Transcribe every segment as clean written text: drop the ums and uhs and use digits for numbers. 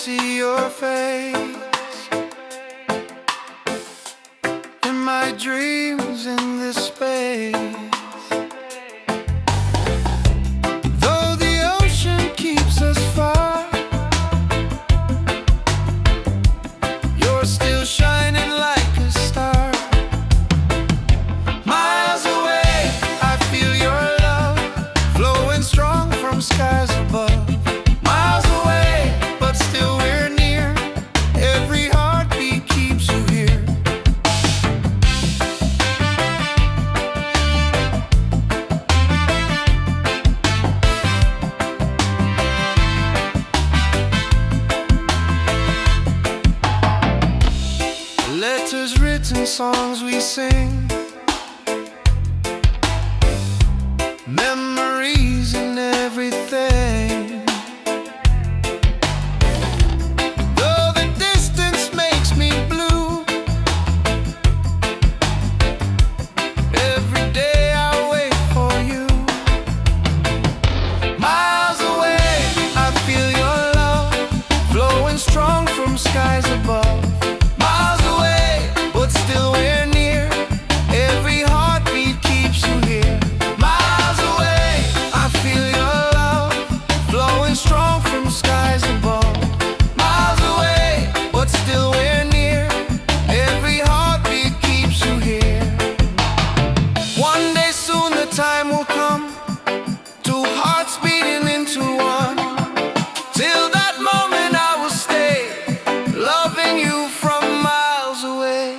see your face in my dreams in this space. Though the ocean keeps us far, you're still shining like a star. Miles away, I feel your love flowing strong from skies above. Miles away, but still we're near. Every heartbeat keeps you here. Letters written, songs we sing, memories and everything. Though the distance makes me blue, every day I wait for you. Miles away, I feel your love flowing strong from skies above. Miles away, but still we're near. Every heartbeat keeps you here. Miles away, I feel your love flowing strong from skies above. Miles away, but still we're near. Every heartbeat keeps you here. One day soon the time will come, two hearts beating into one. Till that moment I will stay, loving you from miles away.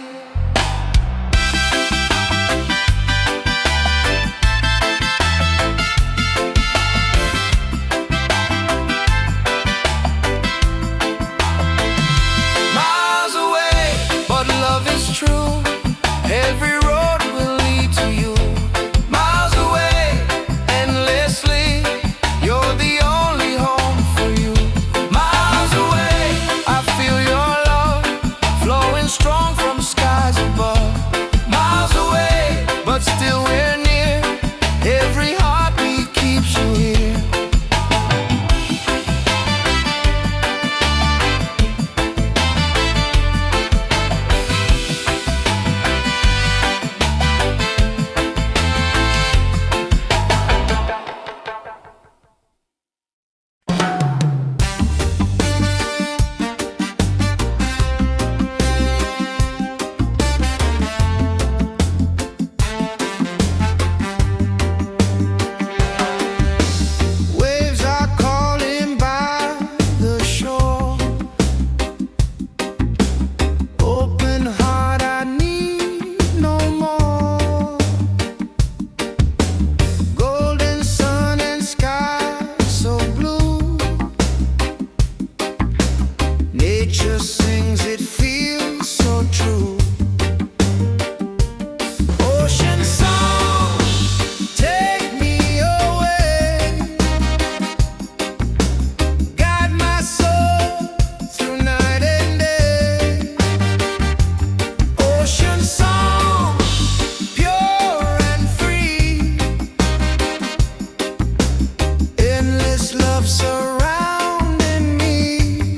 Miles away, but love is true. Every road will lead to you. Miles away, endlessly, you're the only home for you. Miles away, I feel your love flowing strong from skies above. Miles away, but still we're near. Every heartbeat keeps you here. Waves are calling by the shore. Open heart, I need no more. Golden sun and sky so blue. Nature sings, it feels so true. Ocean song, take me away. Guide my soul through night and day. Ocean song, pure and free. Endless love surrounding me.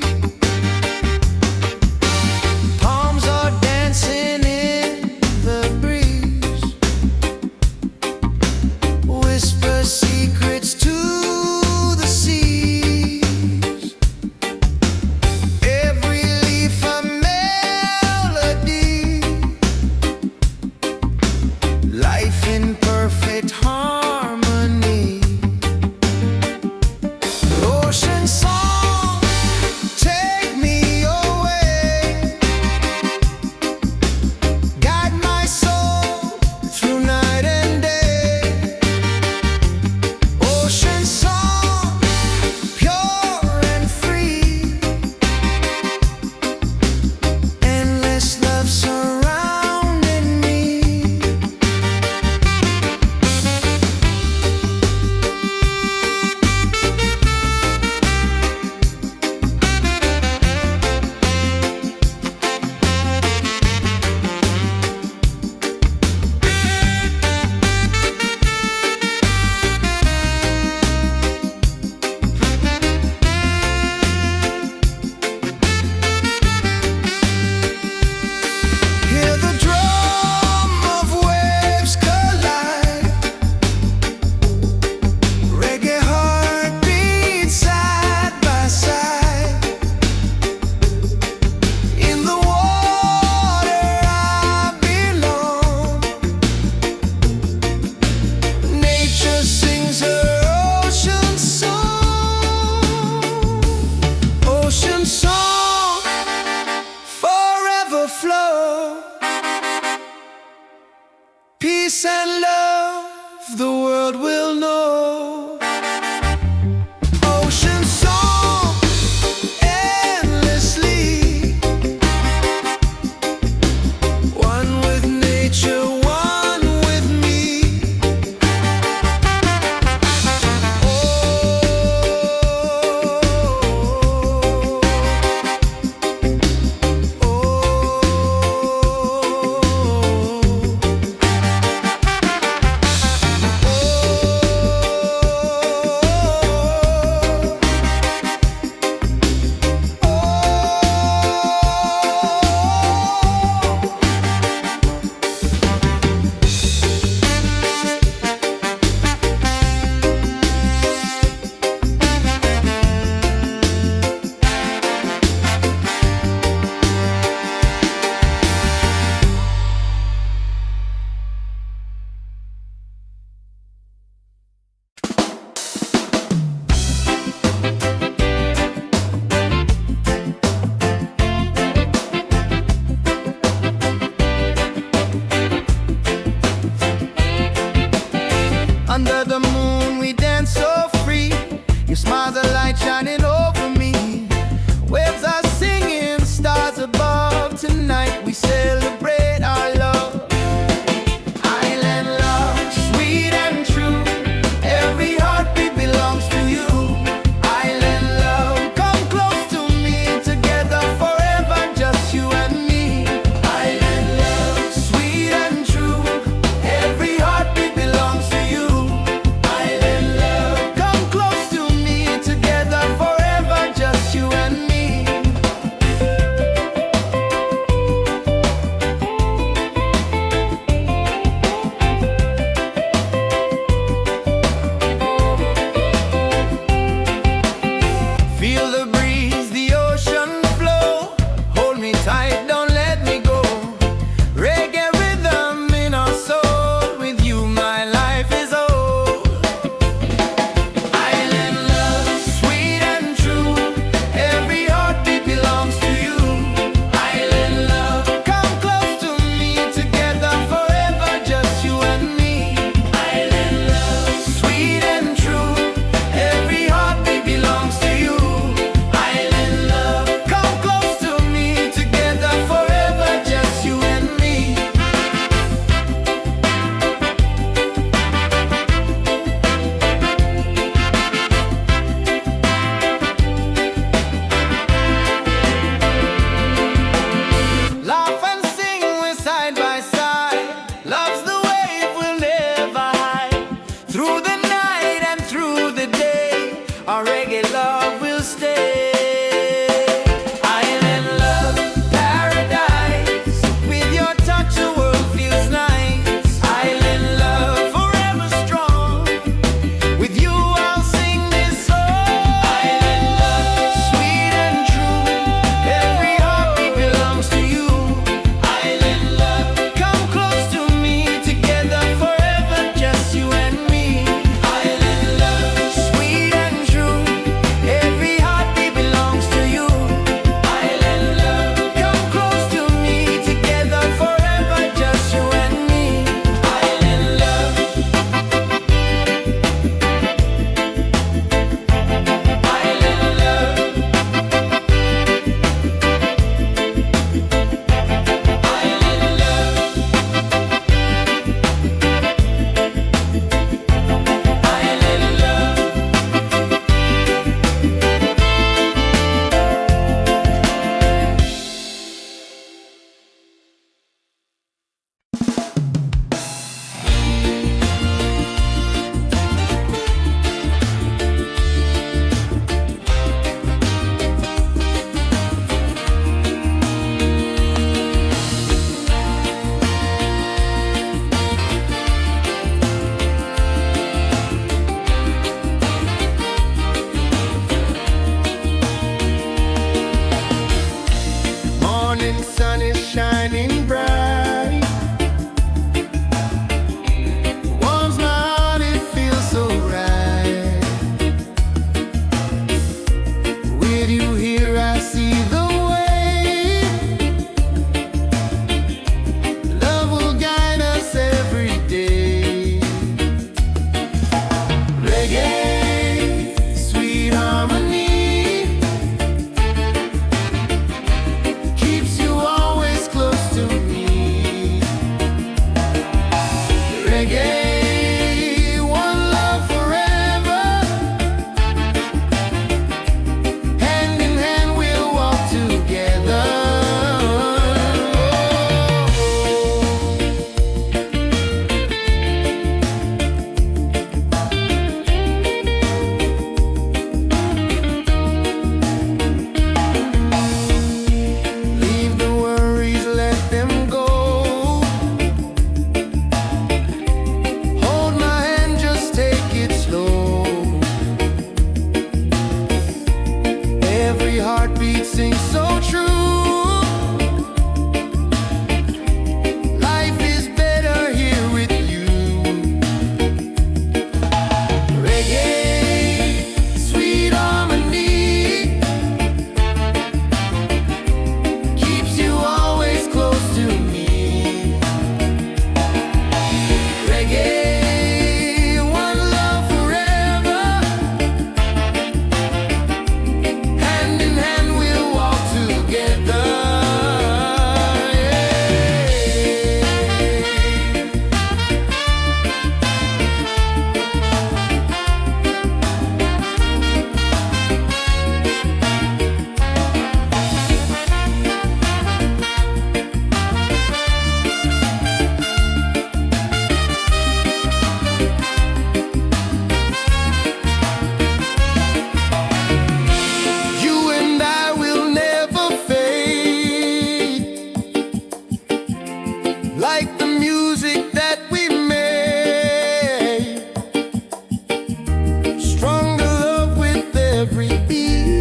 beat sings so true. Life is better here with you. Reggae, sweet harmony, keeps you always close to me. Reggae, one love forever. Hand in hand we'll walk together. You and I will never fade, like the music that we made. Stronger love with every beat.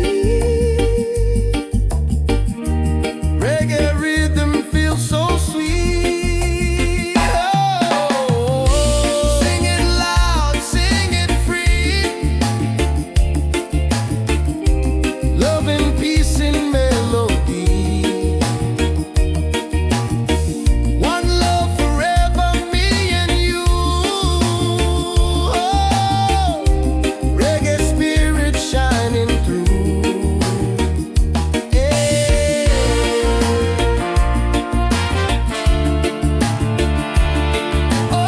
Reggae rhythm feels so sweet. Oh, sing it loud, sing it free. Love and peace in melody. One love forever, me and you. Oh, reggae spirit shining through. Yeah. Oh.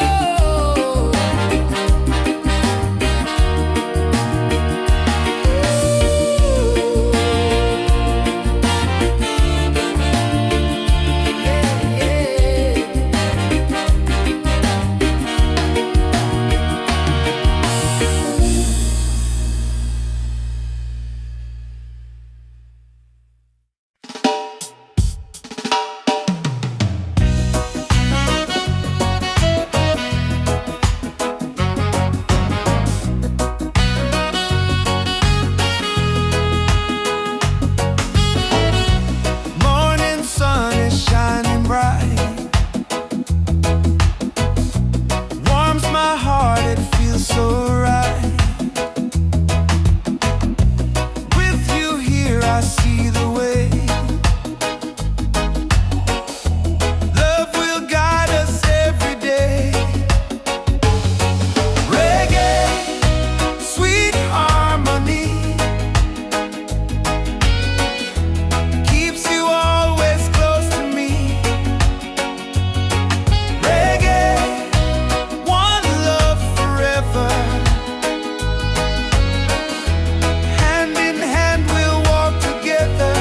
Morning sun is shining bright, warms my heart, it feels so right. With you here I see the way. Love will guide us every day. Reggae, sweet harmony, keeps you always close to me. Reggae, one love forever. Hand in hand we'll walk together.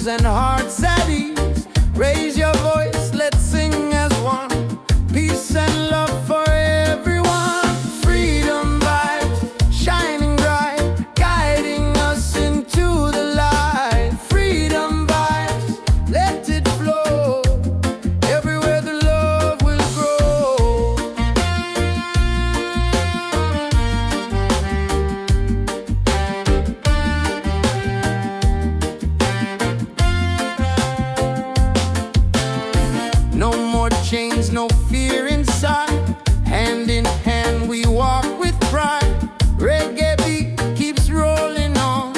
and hearts at ease. Raise your voice, let's sing as one. Peace and love for everyone. Freedom vibes, shining bright, guiding us into the light. Freedom vibes, let it flow. Everywhere the love will grow. No more chains, no fear inside. Hand in hand we walk with pride. Reggae beat keeps rolling on.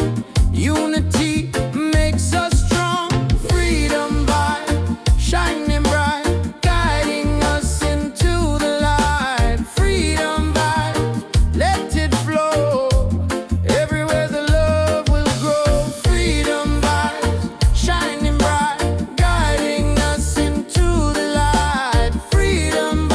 Unity makes us strong. Freedom vibe, shining bright, guiding us into the light. Freedom vibe, let it flow. Everywhere the love will grow. Freedom vibes, shining bright, guiding us into the light. Freedom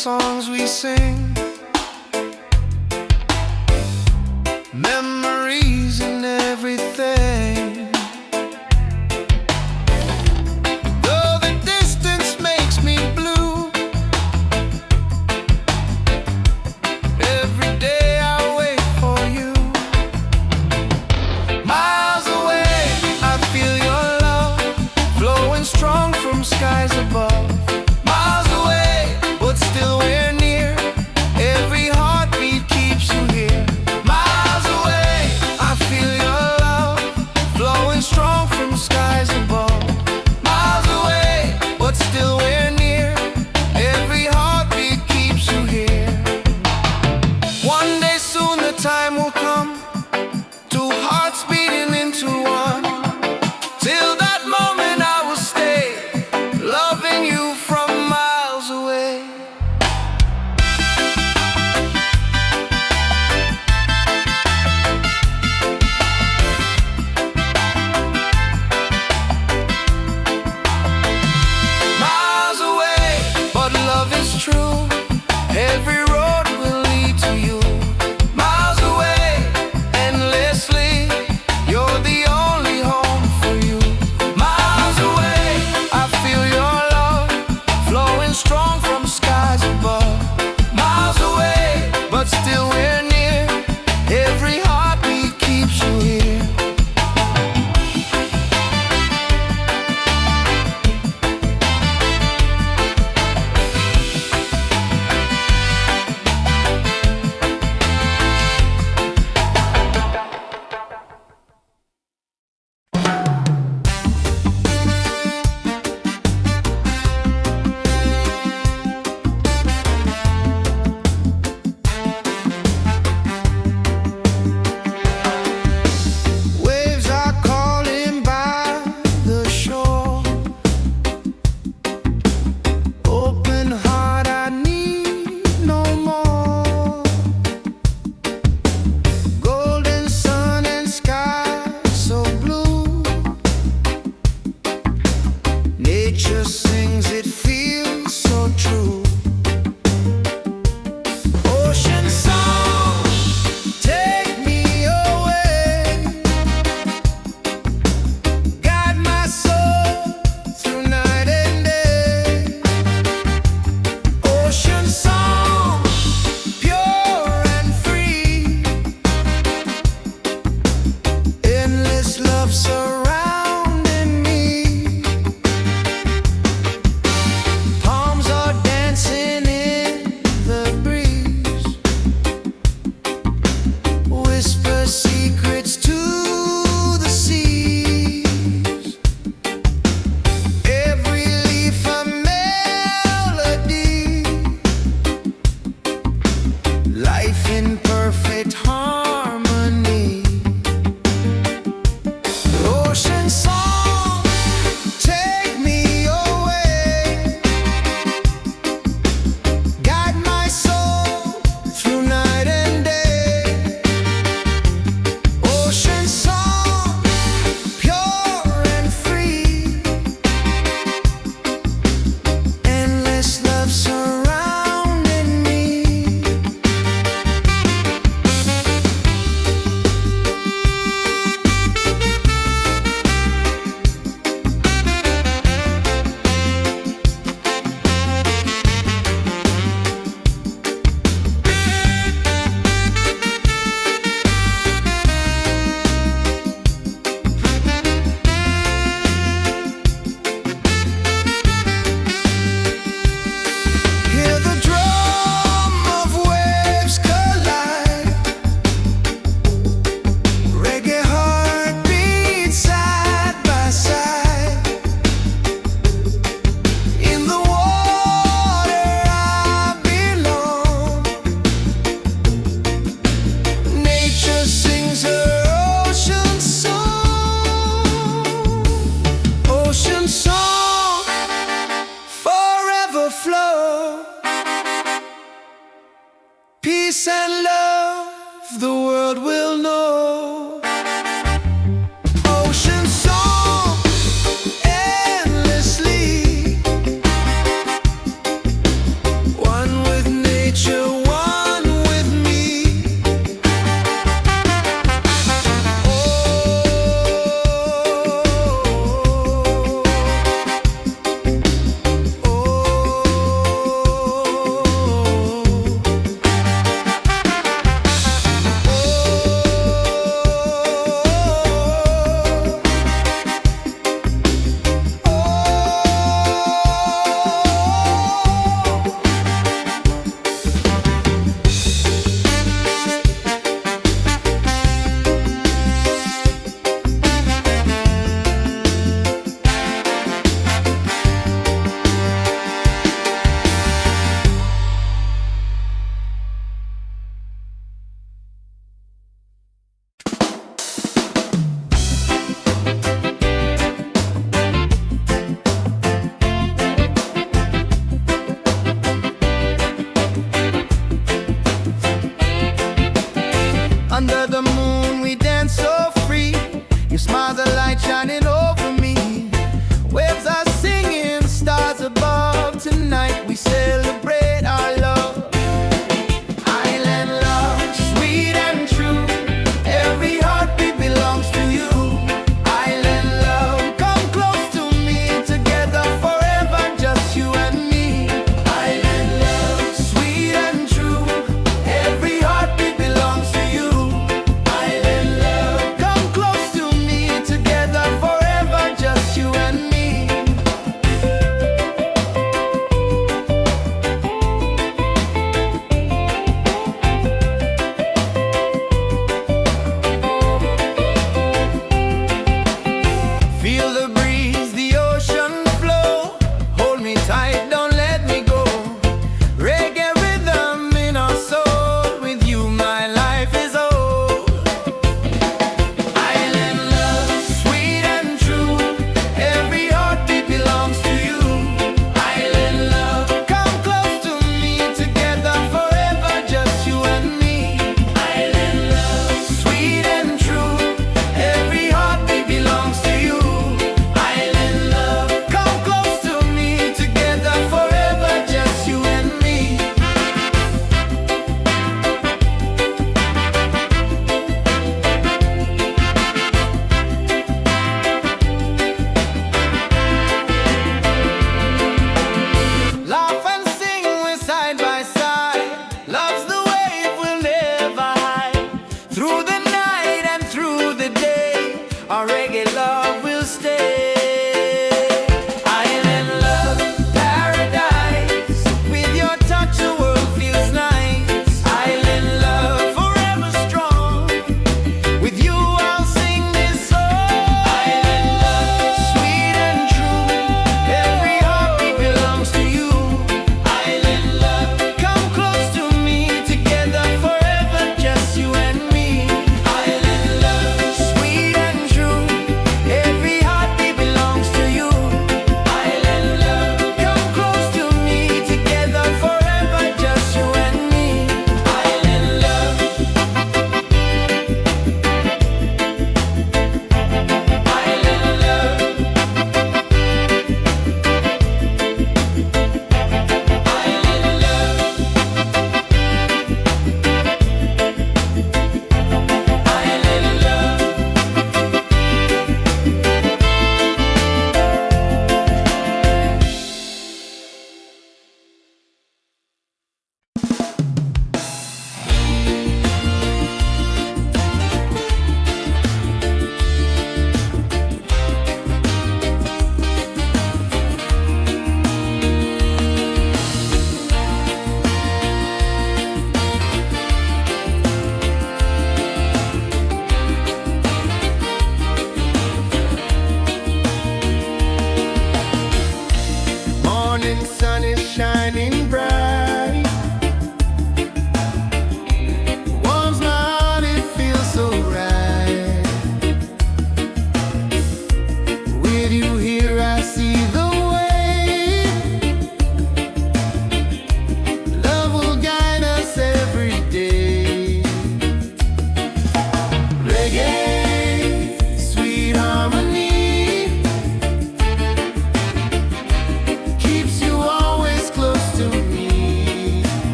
songs we sing, memories and everything. Though the distance makes me blue, every day I wait for you. Miles away, I feel your love flowing strong from skies above. Miles away, but still we're near. Every heartbeat keeps you here. Miles away, I feel your love flowing strong from skies above. Miles away, but still we're near. Every heartbeat keeps you here. One day soon the time will come, two hearts beating into one. Till that moment I will stay, loving you from miles away. Miles away, but love is true. Every road will lead to you. Miles away, endlessly, you're the only home for you. Miles away, I feel your love flowing strong from skies above. Miles away, but still we're near. Every heartbeat keeps you here. Waves are calling by the shore. Open heart, I need no more. Golden sun and sky so blue. Nature sings, it feels so true. Ocean song, take me away. Guide my soul through night and day. Ocean song, pure and free. Endless love surrounding me. Palms are dancing in the breeze. Whisper secrets to the seas. Every leaf a melody. Life in perfect harmony. Ocean song, take me away. Guide my soul through night and day. Ocean song, pure and free. Endless love surrounding me. Through the night and through the day, our reggae love will stay. Island love, paradise. With your touch, the world feels nice. Island love, forever strong. With you, I'll sing this song. Island love, sweet and true. Every heartbeat belongs to you. Island love, come close to me. Together forever, just you and me.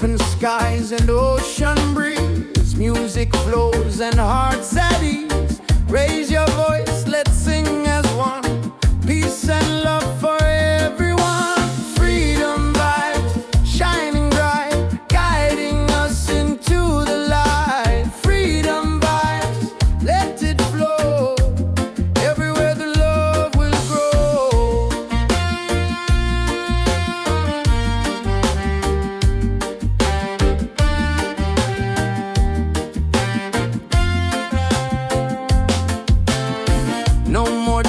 Open skies and ocean breeze, music flows and hearts at ease. Raise your voice, let's sing as one. Peace and love for everyone. Freedom vibes, shining bright, guiding us into the light. Freedom vibes, let it flow. Everywhere the love will grow. No more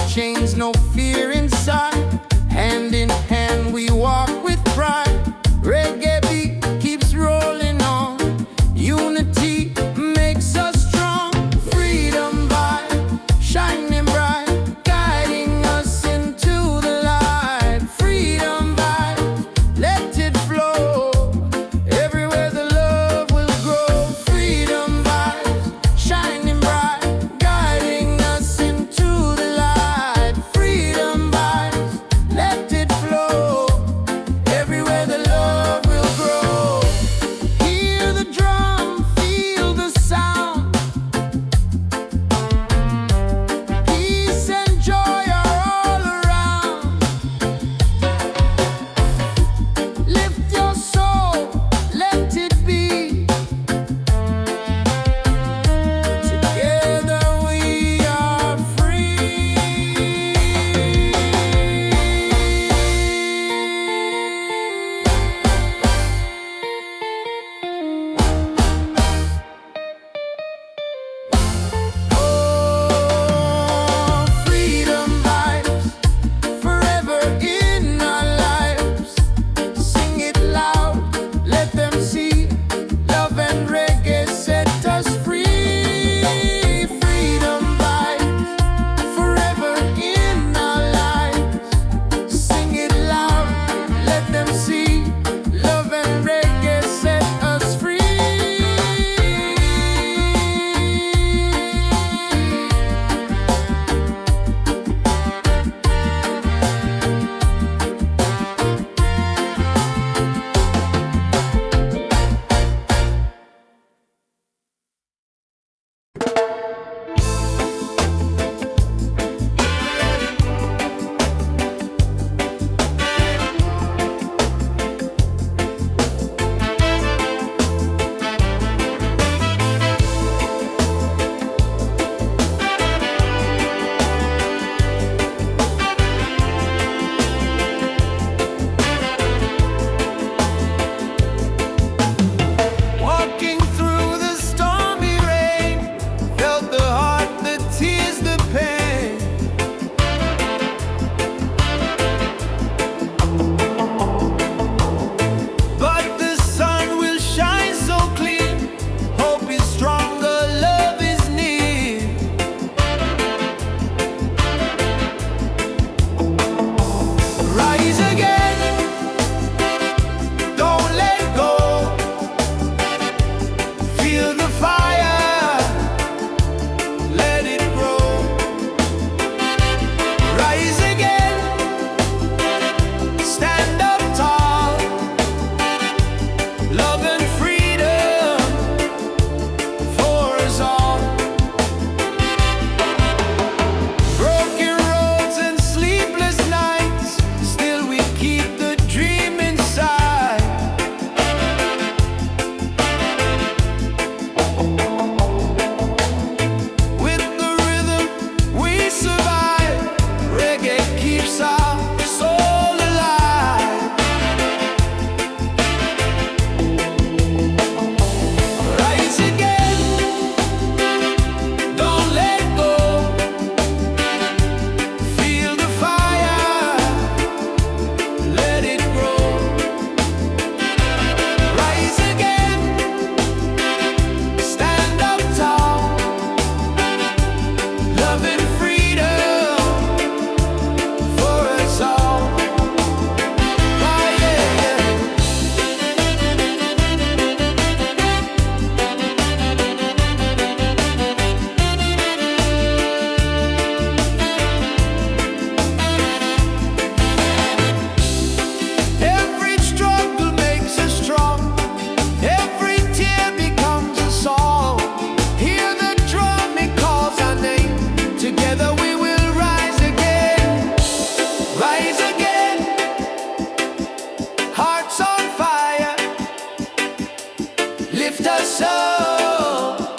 Lift us up,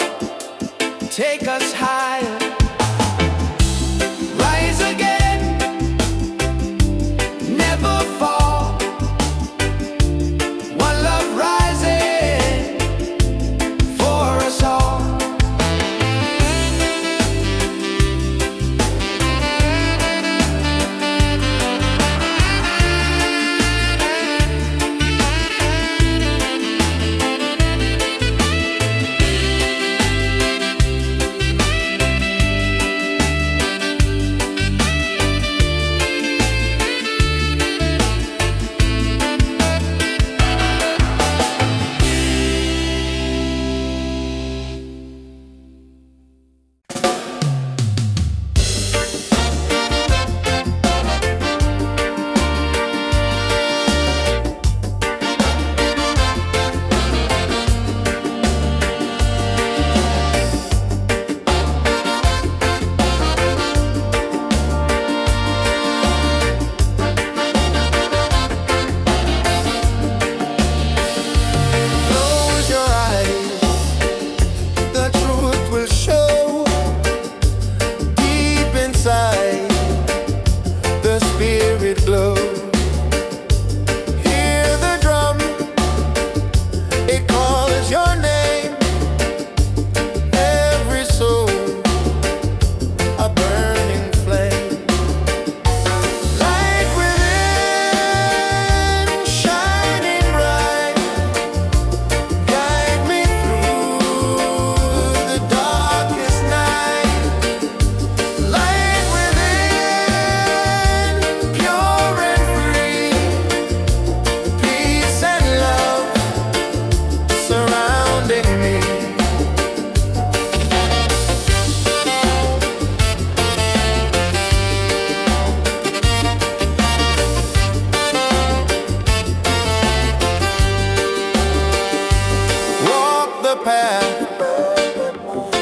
take us higher. Rise again, never fall. One love rising for us all.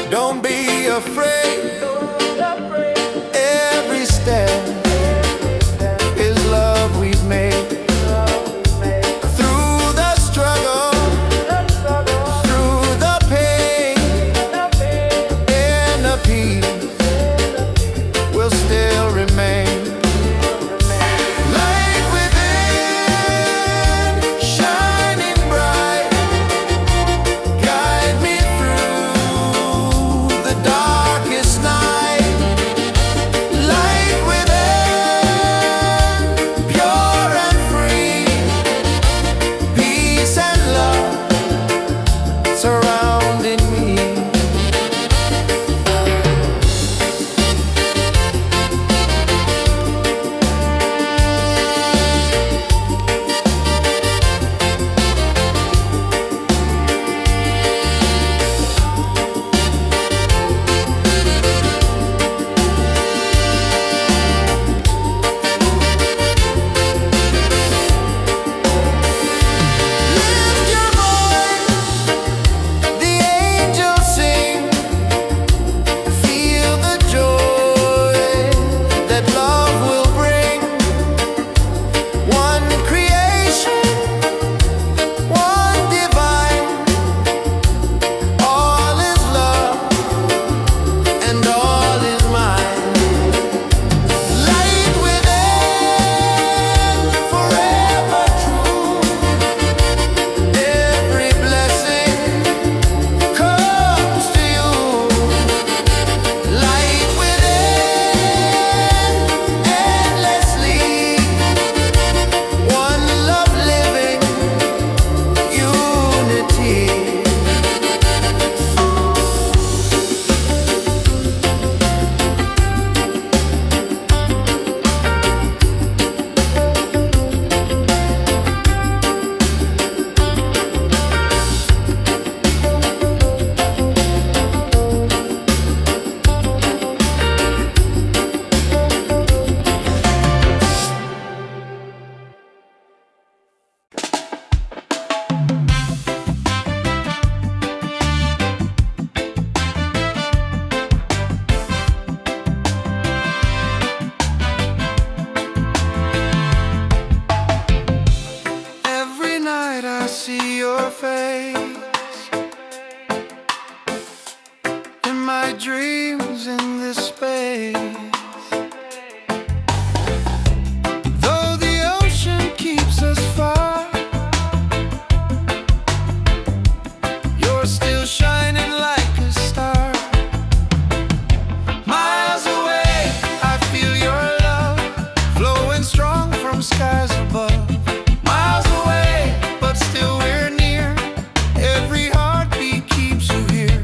Don't be afraid. Every step is love we've made. Through the struggle, through the pain, inner peace will still remain. Light within, shining bright, guide me through the darkest night. dreams in this space. Though the ocean keeps us far, you're still shining like a star. Miles away, I feel your love flowing strong from skies above. Miles away, but still we're near. Every heartbeat keeps you here.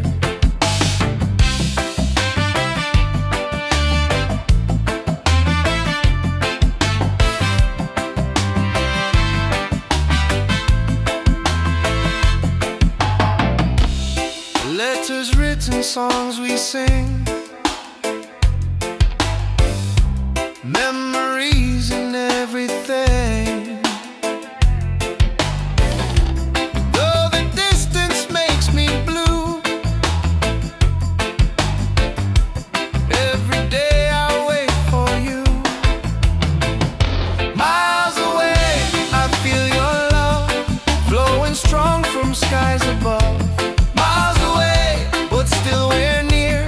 Letters written, songs we sing, memories and everything. Though the distance makes me blue, every day I wait for you. Miles away, I feel your love flowing strong from skies above. Miles away, but still we're near.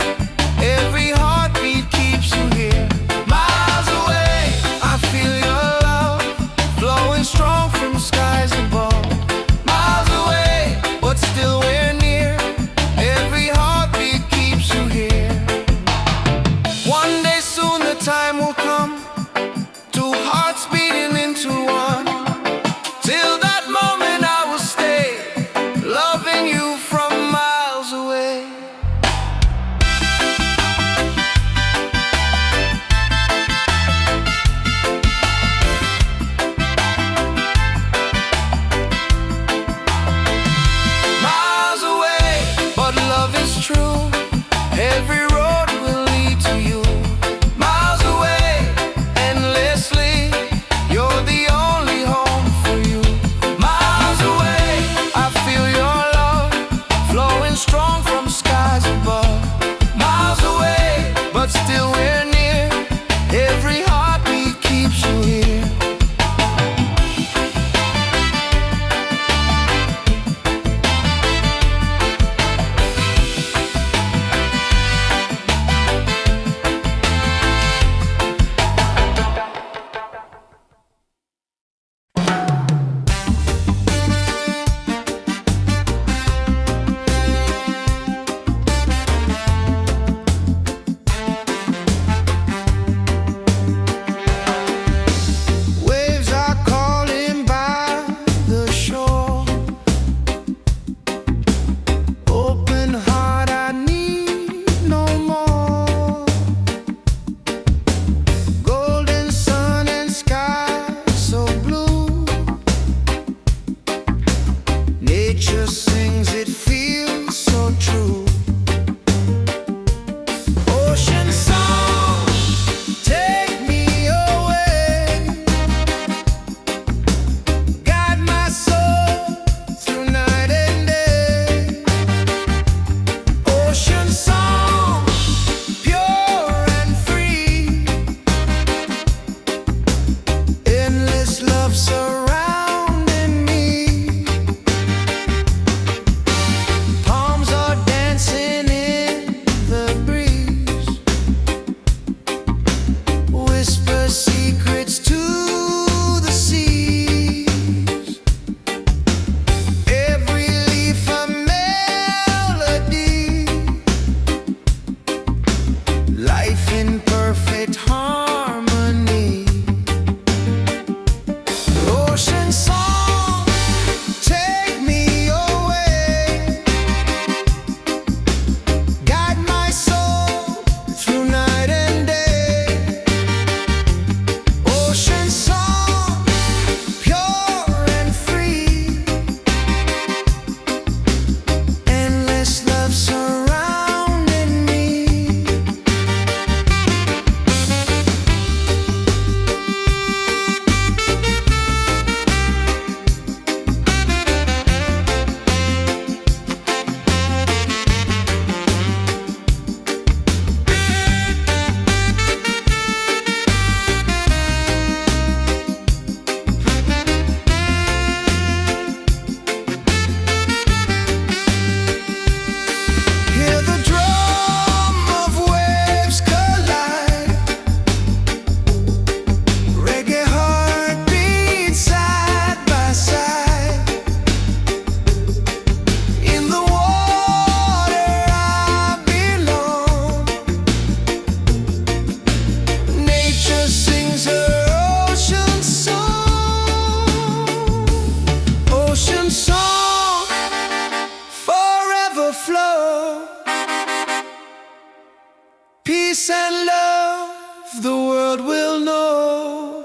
peace and love the world will know.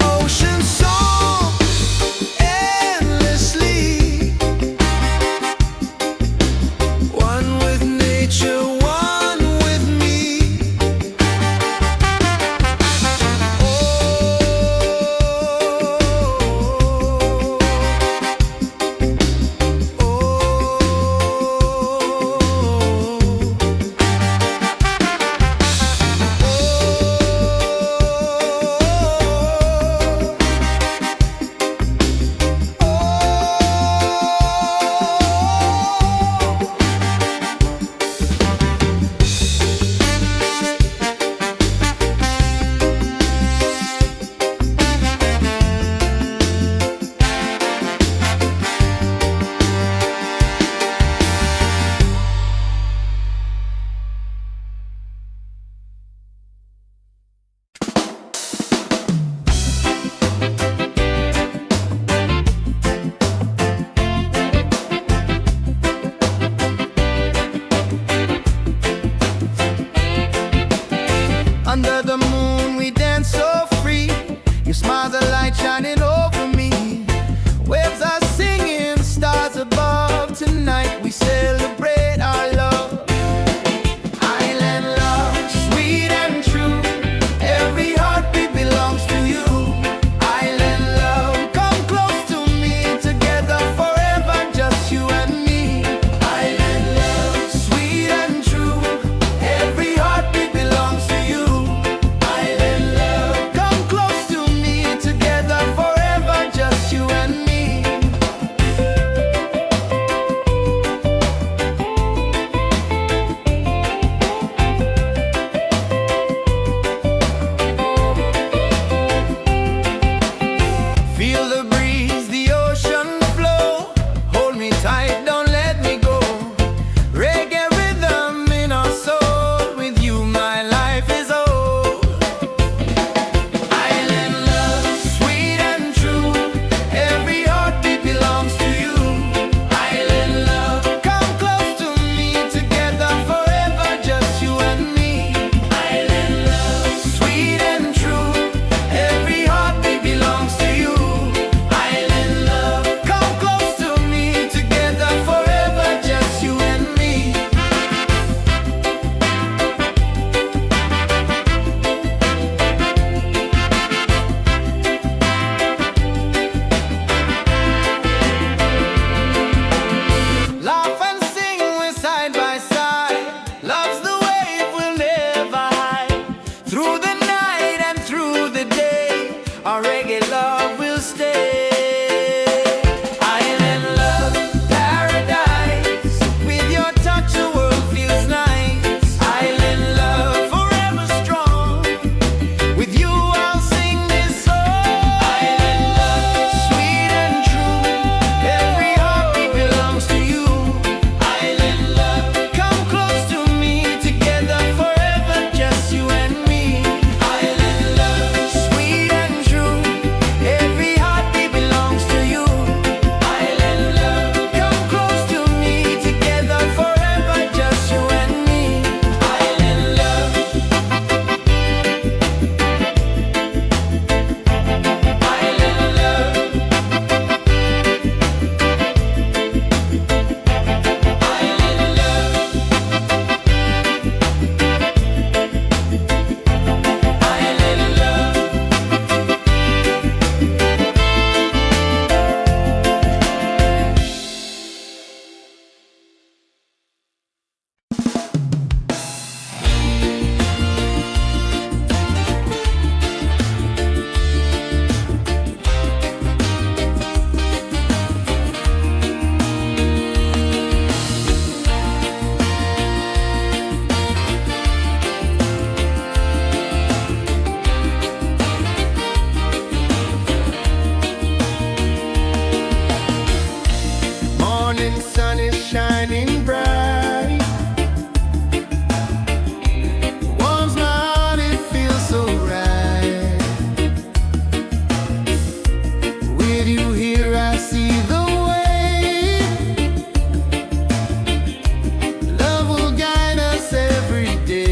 Ocean song endlessly, one with nature, one with me. Under the moon we dance so free. You smile, the light shining over me. Waves are singing, stars above. Tonight we celebrate our love. Island love, sweet and true. Every heartbeat belongs to you. Island love, come close to me. Together forever, just you and me. Island love, sweet and true. Every heartbeat belongs to you. Our reggae love will stay. Island love, paradise. With your touch the world feels nice. Island love, forever strong. With you I'll sing this song. Island love, sweet and true. Every heartbeat belongs to you. Island love, come close to me. Together forever, just you and me. Island love, sweet and true. Every heartbeat belongs to you. Island love, come close to me. Together forever, just you and me. Island love. Island love. Island love. Morning sun is shining bright. Warms my heart, it feels so right. With you here I see the way. Love will guide us every day.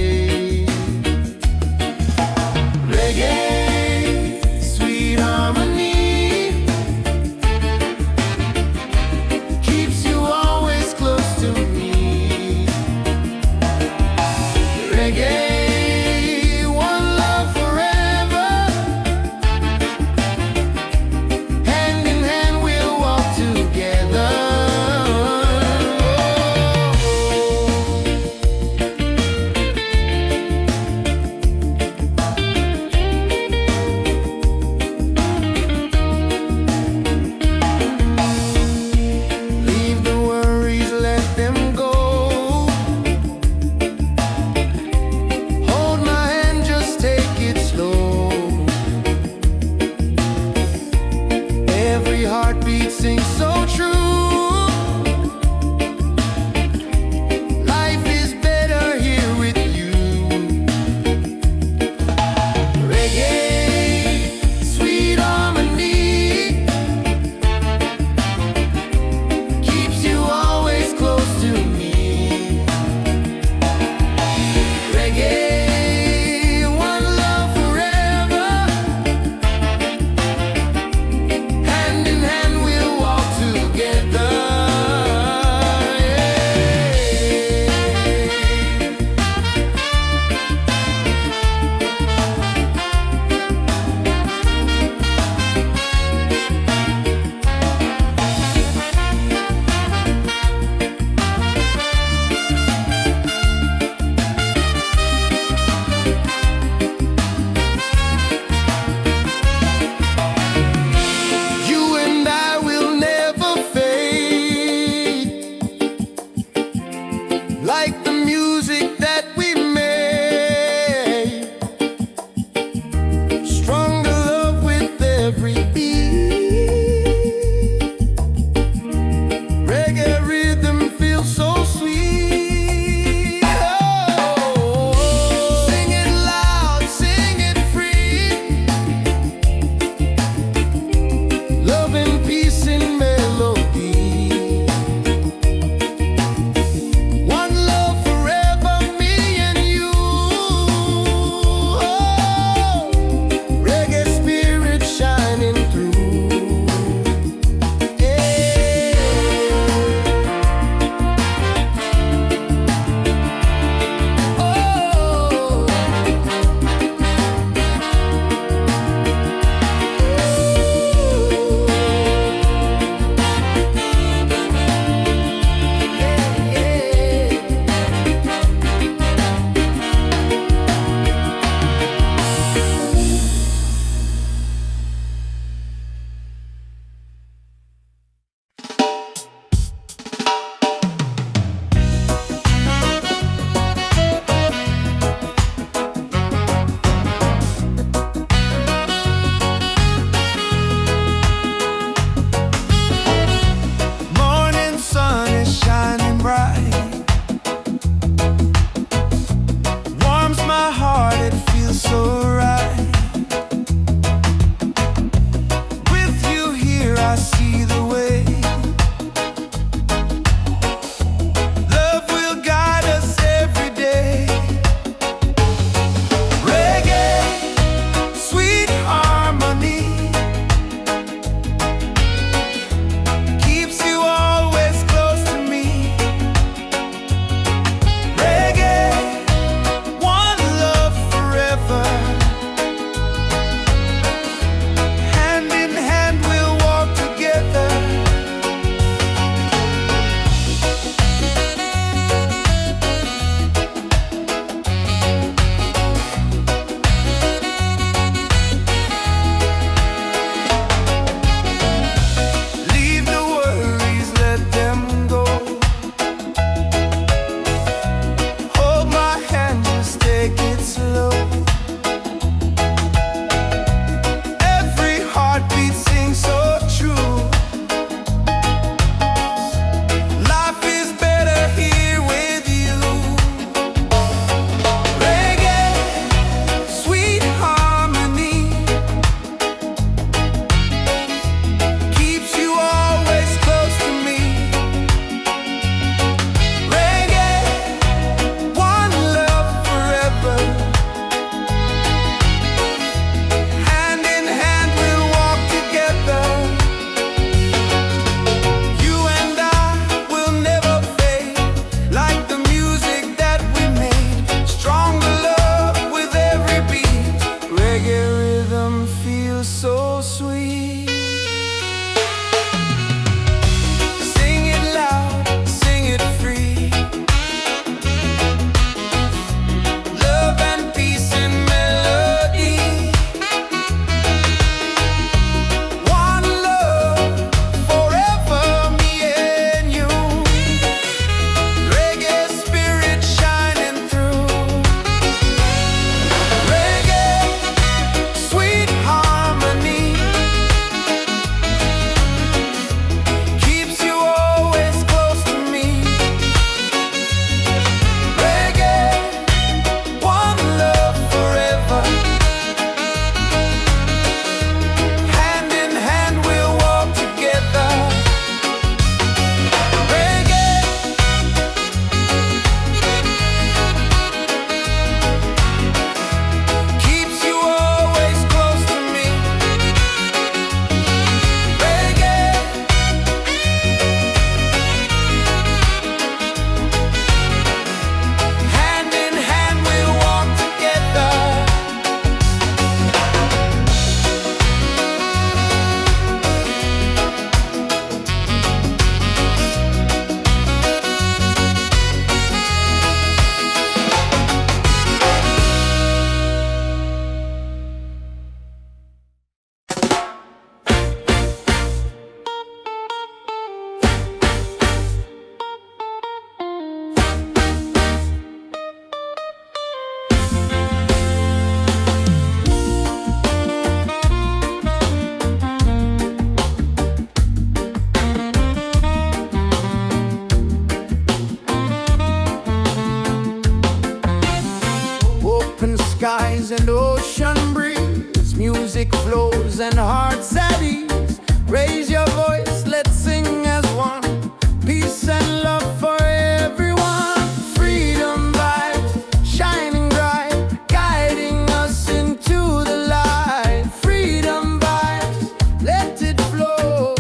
flows and hearts at ease. Raise your voice, let's sing as one. Peace and love for everyone. Freedom vibes, shining bright, guiding us into the light. Freedom vibes, let it flow.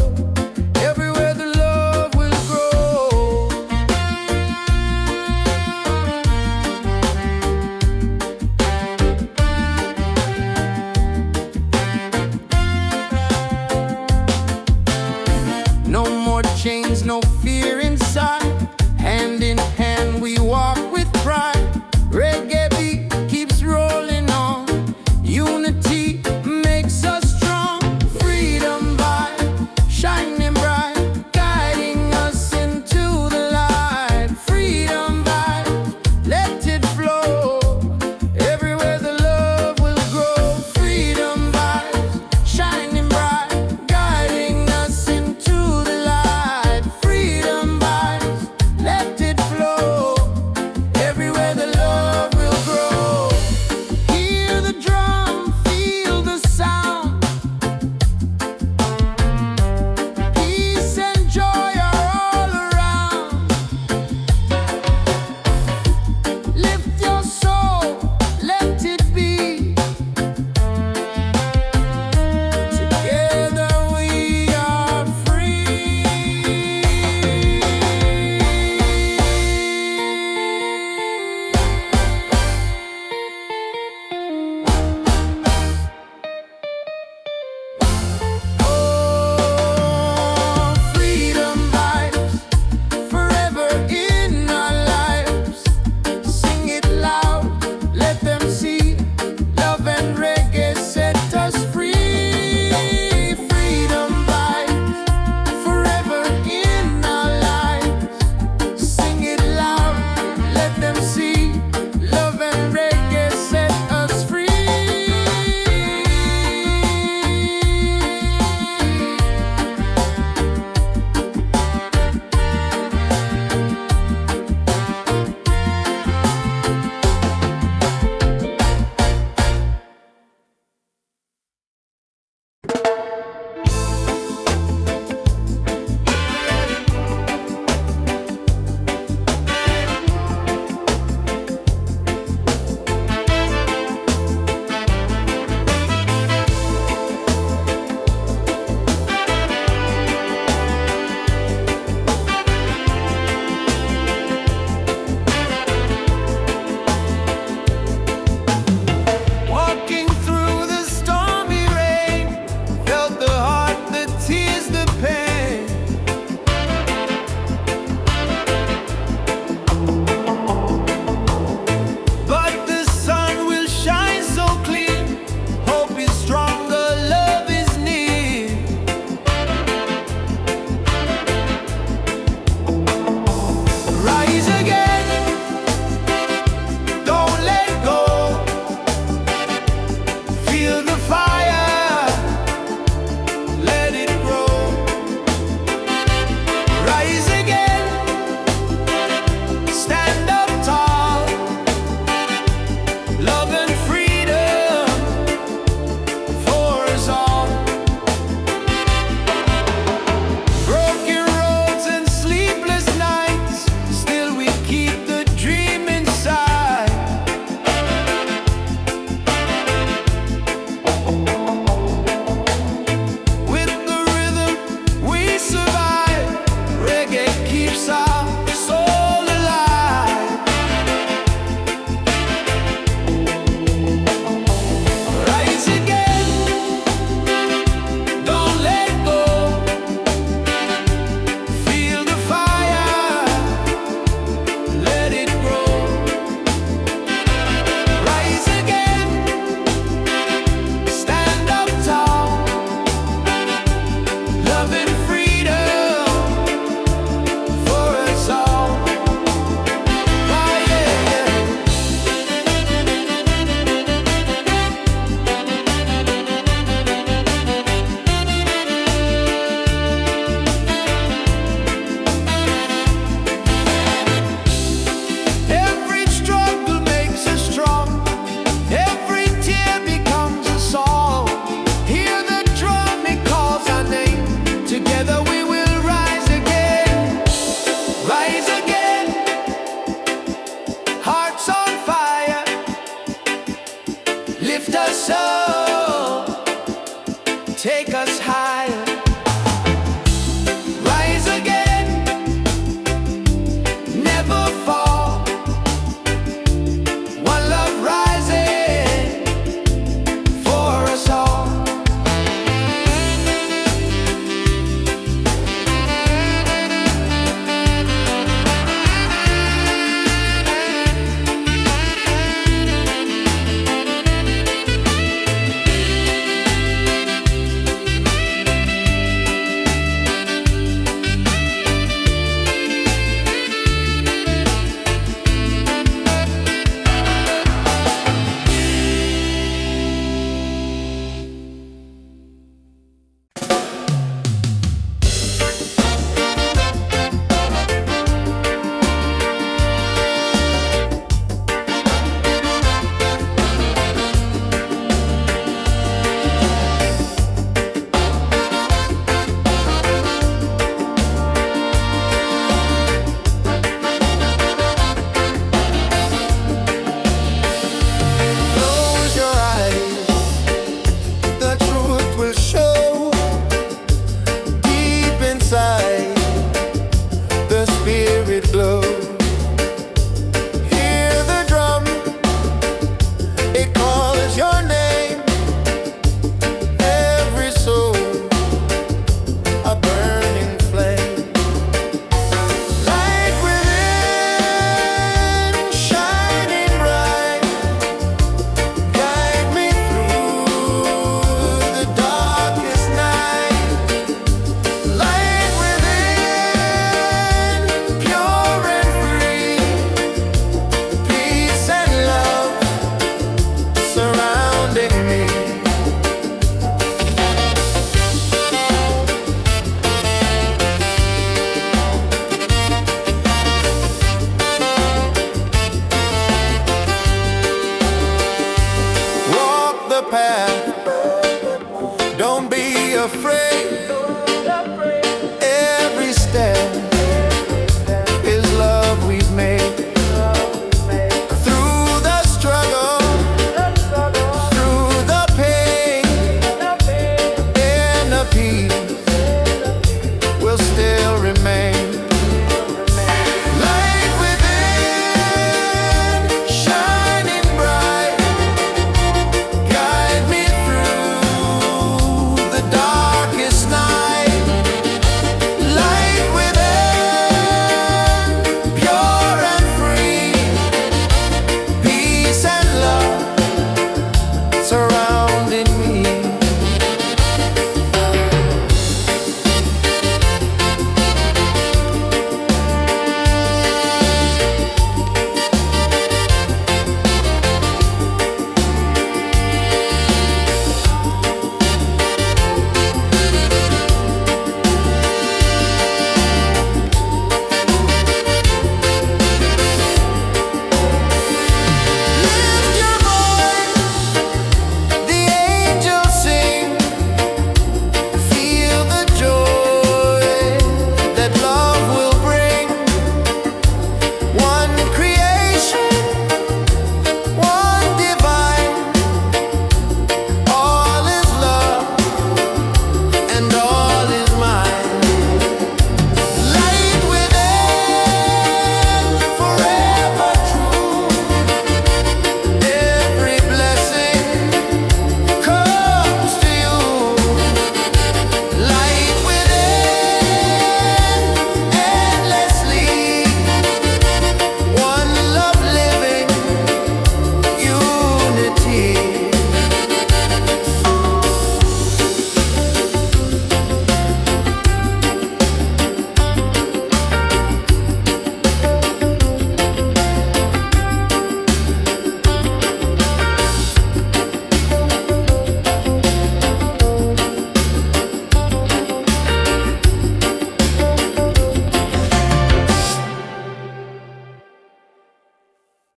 Everywhere the love will grow. No more chains, no fear inside. closer.